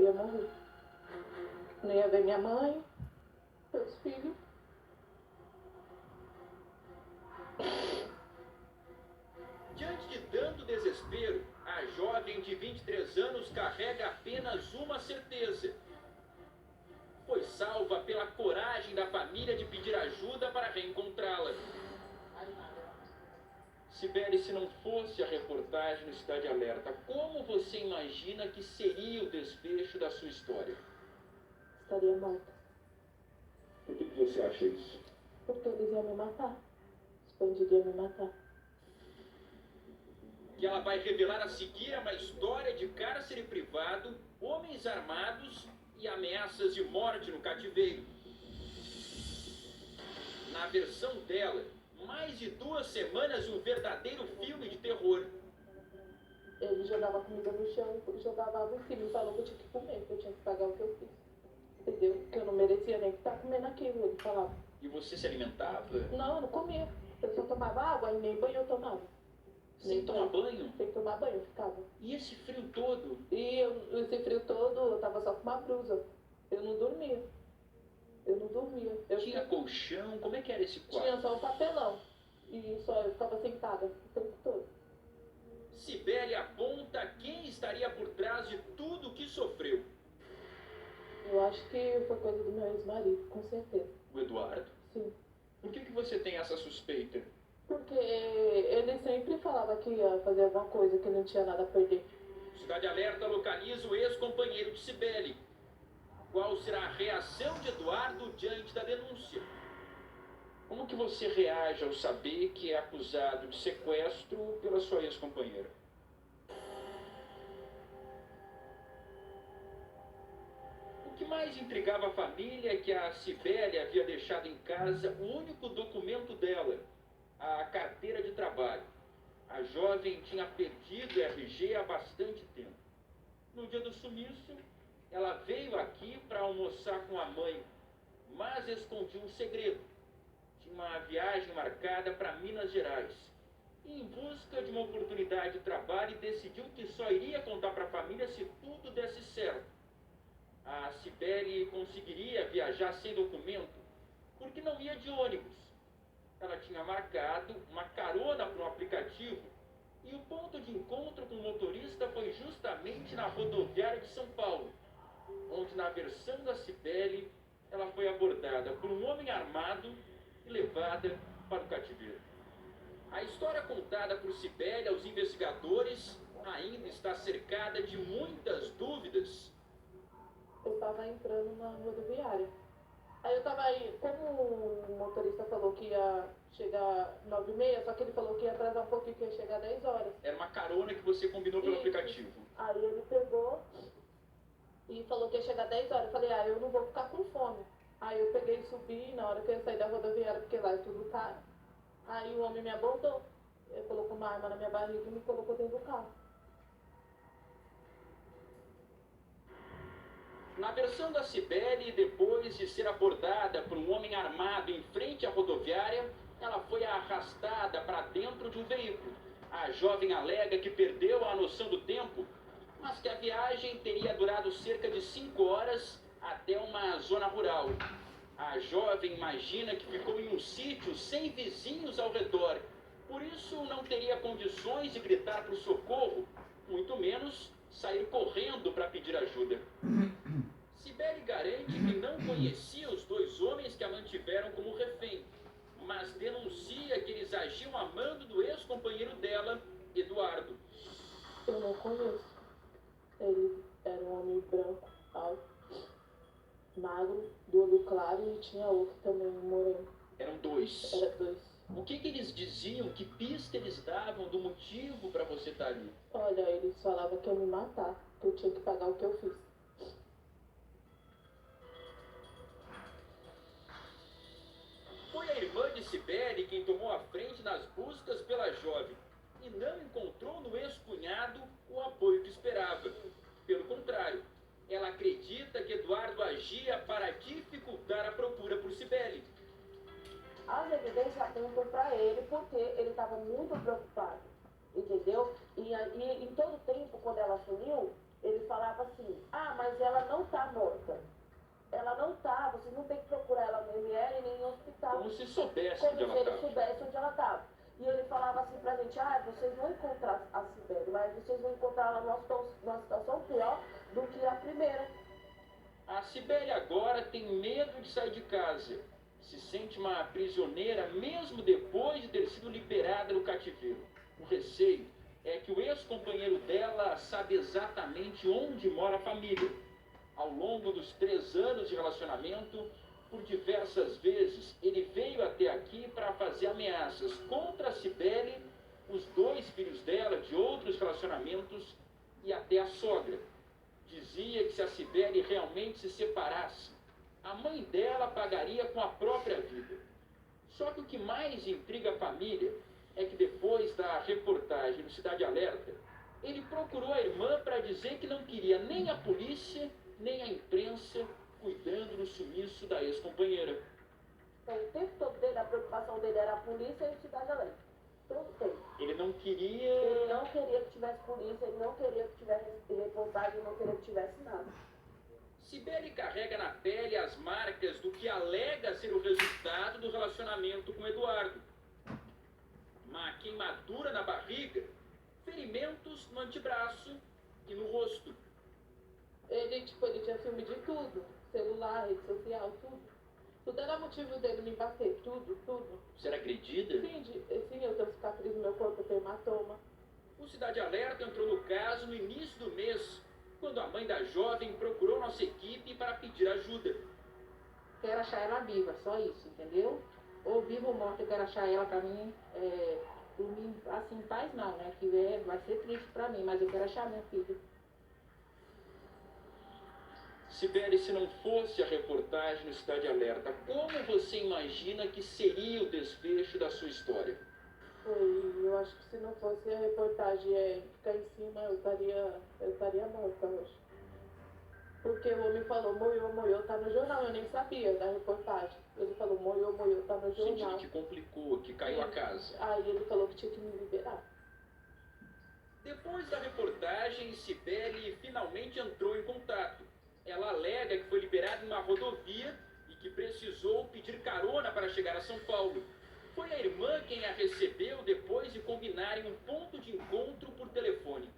ia morrer. Não ia ver minha mãe, meus filhos. Diante de tanto desespero, a jovem de 23 anos carrega apenas uma certeza. Foi salva pela coragem da família de pedir ajuda para reencontrá-la. Sibeli, se não fosse a reportagem no Cidade Alerta, como você imagina que seria o desfecho da sua história? Estaria morta. Por que você acha isso? Porque eles iam me matar. Os bandidos iam me matar. Que ela vai revelar a seguir é uma história de cárcere privado, homens armados e ameaças de morte no cativeiro. Na versão dela, mais de 2 semanas um verdadeiro filme de terror. Ele jogava comida no chão, jogava água em cima e falou que eu tinha que comer, que eu tinha que pagar o que eu fiz. Entendeu? Que eu não merecia nem estar comendo aquilo, ele falava. E você se alimentava? Não, eu não comia. Eu só tomava água e nem banho eu tomava. Sem tomar banho? Sem tomar banho eu ficava. E esse frio todo? E esse frio todo, eu tava só com uma blusa. Eu não dormia. Tinha colchão? Como é que era esse quarto? Tinha só um papelão. E só eu ficava sentada o tempo todo. Sibeli aponta quem estaria por trás de tudo o que sofreu. Eu acho que foi coisa do meu ex-marido, com certeza. O Eduardo? Sim. Por que você tem essa suspeita? Porque ele sempre falava que ia fazer alguma coisa, que não tinha nada a perder. Cidade Alerta localiza o ex-companheiro de Sibeli. Qual será a reação de Eduardo diante da denúncia? Como que você reage ao saber que é acusado de sequestro pela sua ex-companheira? O que mais intrigava a família é que a Sibeli havia deixado em casa o único documento dela, a carteira de trabalho. A jovem tinha perdido o RG há bastante tempo. No dia do sumiço, ela veio aqui para almoçar com a mãe, mas escondia um segredo. Tinha uma viagem marcada para Minas Gerais. E em busca de uma oportunidade de trabalho, decidiu que só iria contar para a família se tudo desse certo. A Sibeli conseguiria viajar sem documento, porque não ia de ônibus. Ela tinha marcado uma carona para um aplicativo e o ponto de encontro com o motorista foi justamente na rodoviária de São Paulo, onde na versão da Sibeli ela foi abordada por um homem armado e levada para o cativeiro. A história contada por Sibeli aos investigadores ainda está cercada de muitas dúvidas. Eu estava entrando na rodoviária. Aí eu tava aí, como o motorista falou que ia chegar 9h30, só que ele falou que ia atrasar um pouquinho, que ia chegar 10 horas. Era uma carona que você combinou pelo aplicativo. Aí ele pegou e falou que ia chegar 10 horas. Eu falei, eu não vou ficar com fome. Aí eu peguei e subi na hora que eu ia sair da rodoviária, porque lá é tudo caro. Aí o homem me abordou. Ele colocou uma arma na minha barriga e me colocou dentro do carro. Na versão da Sibeli, depois de ser abordada por um homem armado em frente à rodoviária, ela foi arrastada para dentro de um veículo. A jovem alega que perdeu a noção do tempo, mas que a viagem teria durado cerca de 5 horas até uma zona rural. A jovem imagina que ficou em um sítio sem vizinhos ao redor, por isso não teria condições de gritar por socorro, muito menos sair correndo para pedir ajuda. Sibeli garante que não conhecia os 2 homens que a mantiveram como refém, mas denuncia que eles agiam a mando do ex-companheiro dela, Eduardo. Eu não conheço. Ele era um homem branco, alto, magro, do olho claro, e tinha outro também, um moreno. Eram 2. Era 2. O que eles diziam, que pista eles davam do motivo para você estar ali? Olha, eles falavam que ia me matar, que eu tinha que pagar o que eu fiz. Foi a irmã de Sibeli quem tomou a frente nas buscas pela jovem e não encontrou no ex-cunhado o apoio que esperava. Pelo contrário, ela acredita que Eduardo agia para dificultar a procura por Sibeli. As evidências apontam para ele porque ele estava muito preocupado, entendeu? E em todo tempo, quando ela sumiu, ele falava assim, ah, mas ela não tá morta. Ela não tá, vocês não tem que procurar ela no ML nem no hospital. Como se soubesse Como onde se ela ele estava. soubesse onde ela estava. E ele falava assim pra gente, ah, vocês vão encontrar a Sibeli, mas vocês vão encontrar ela numa situação pior do que a primeira. A Sibeli agora tem medo de sair de casa. Se sente uma prisioneira mesmo depois de ter sido liberada do cativeiro. O receio é que o ex-companheiro dela sabe exatamente onde mora a família. Ao longo dos 3 anos de relacionamento, por diversas vezes, ele veio até aqui para fazer ameaças contra a Sibeli, os 2 filhos dela de outros relacionamentos e até a sogra. Dizia que se a Sibeli realmente se separasse, a mãe dela pagaria com a própria vida. Só que o que mais intriga a família é que depois da reportagem no Cidade Alerta, ele procurou a irmã para dizer que não queria nem a polícia, nem a imprensa cuidando do sumiço da ex-companheira. Então, o tempo todo dele, a preocupação dele era a polícia e a Cidade Alerta. Todo o tempo. Ele não queria... Ele não queria que tivesse polícia, ele não queria que tivesse reportagem, ele não queria que tivesse nada. Sibeli carrega na pele as marcas do que alega ser o resultado do relacionamento com Eduardo. Uma queimadura na barriga, ferimentos no antebraço e no rosto. Ele tinha filme de tudo, celular, rede social, tudo. Tudo era motivo dele me bater, tudo. Ser agredida? Sim, eu tenho cicatriz no meu corpo, eu tenho hematoma. O Cidade Alerta entrou no caso no início do mês, quando a mãe da jovem procurou nossa equipe para pedir ajuda. Quero achar ela viva, só isso, entendeu? Ou viva ou morta, eu quero achar ela pra mim, dormir assim, em paz não, né? Que vai ser triste pra mim, mas eu quero achar minha filha. Sibeli, se não fosse a reportagem no Cidade Alerta, como você imagina que seria o desfecho da sua história? Eu acho que se não fosse a reportagem ficar em cima, eu estaria morta hoje. Porque o homem falou, moiô, tá no jornal, eu nem sabia da reportagem. Ele falou, moiô, tá no jornal. Sentido que complicou, que caiu a casa. Aí ele falou que tinha que me liberar. Depois da reportagem, Sibeli finalmente entrou em contato. Ela alega que foi liberada em uma rodovia e que precisou pedir carona para chegar a São Paulo. Foi a irmã quem a recebeu depois de combinarem um ponto de encontro por telefone.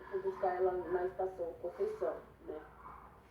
Eu fui buscar ela na estação Conceição, né?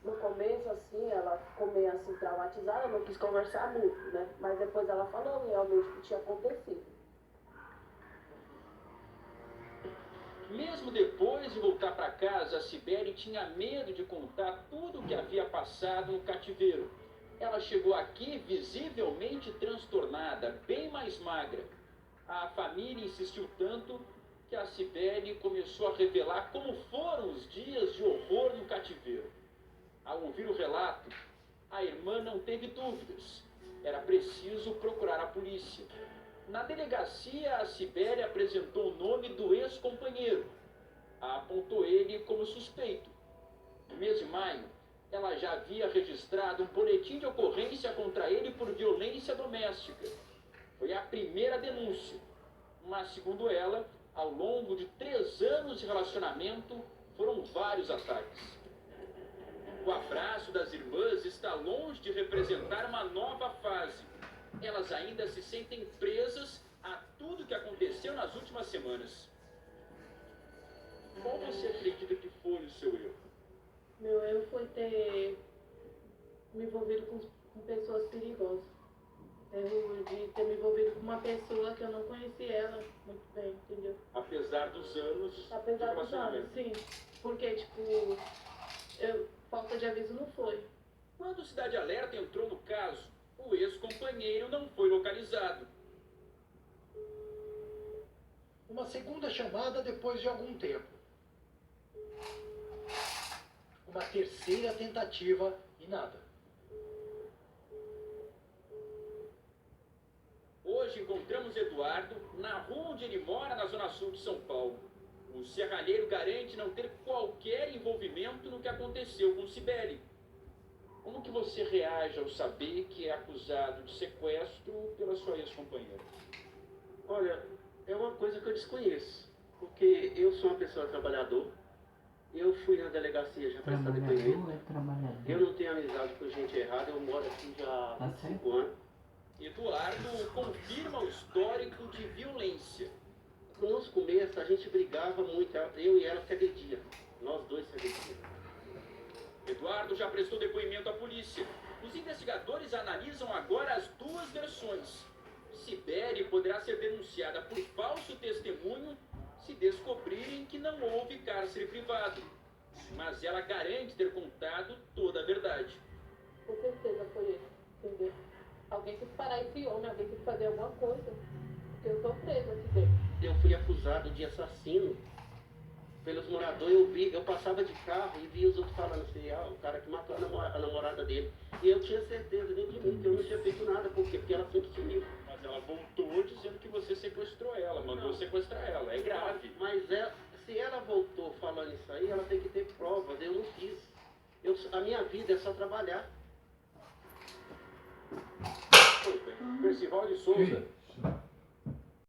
No começo, assim, ela ficou meio assim traumatizada, não quis conversar muito, né? Mas depois ela falou realmente o que tinha acontecido. Mesmo depois de voltar para casa, a Sibeli tinha medo de contar tudo o que havia passado no cativeiro. Ela chegou aqui visivelmente transtornada, bem mais magra. A família insistiu tanto que a Sibeli começou a revelar como foram os dias de horror no cativeiro. Ao ouvir o relato, a irmã não teve dúvidas. Era preciso procurar a polícia. Na delegacia, a Sibeli apresentou o nome do ex-companheiro. Apontou ele como suspeito. No mês de maio, ela já havia registrado um boletim de ocorrência contra ele por violência doméstica. Foi a primeira denúncia. Mas, segundo ela, ao longo de 3 anos de relacionamento, foram vários ataques. O abraço das irmãs está longe de representar uma nova fase. Elas ainda se sentem presas a tudo que aconteceu nas últimas semanas. Qual você acredita que foi o seu erro? Meu erro foi ter me envolvido com pessoas perigosas. Erro de ter me envolvido com uma pessoa que eu não conhecia ela muito bem, entendeu? Apesar dos anos Apesar de dos anos, sim. Porque, falta de aviso não foi. Quando o Cidade Alerta entrou no caso, o ex-companheiro não foi localizado. Uma segunda chamada depois de algum tempo. Uma terceira tentativa e nada. Hoje encontramos Eduardo na rua onde ele mora, na zona sul de São Paulo. O serralheiro garante não ter qualquer envolvimento no que aconteceu com Sibeli. Como que você reage ao saber que é acusado de sequestro pela sua ex-companheira? Olha, é uma coisa que eu desconheço, porque eu sou uma pessoa trabalhadora Eu fui na delegacia já prestar depoimento. Trabalhador. Eu não tenho amizade com gente errada, eu moro aqui já há 5 anos. Eduardo confirma o histórico de violência. Nos começos a gente brigava muito, eu e ela se agredia. Nós dois se agredíamos. Eduardo já prestou depoimento à polícia. Os investigadores analisam agora as duas versões. Sibeli poderá ser denunciada por falso testemunho se descobrirem que não houve cárcere privado. Mas ela garante ter contado toda a verdade. Com certeza foi ele, entendeu? Alguém quis parar esse homem, alguém quis fazer alguma coisa. Porque eu tô presa aqui dentro. Eu fui acusado de assassino pelos moradores. Eu passava de carro e via os outros falando assim, o cara que matou a namorada dele. E eu tinha certeza dentro de mim que eu não tinha feito nada. Por quê? Porque ela sempre sumiu. Mas ela voltou dizendo que você sequestrou ela, mandou sequestrar ela. É grave. Mas se ela voltou falando isso aí, ela tem que ter provas. Eu não fiz. A minha vida é só trabalhar. Percival de Souza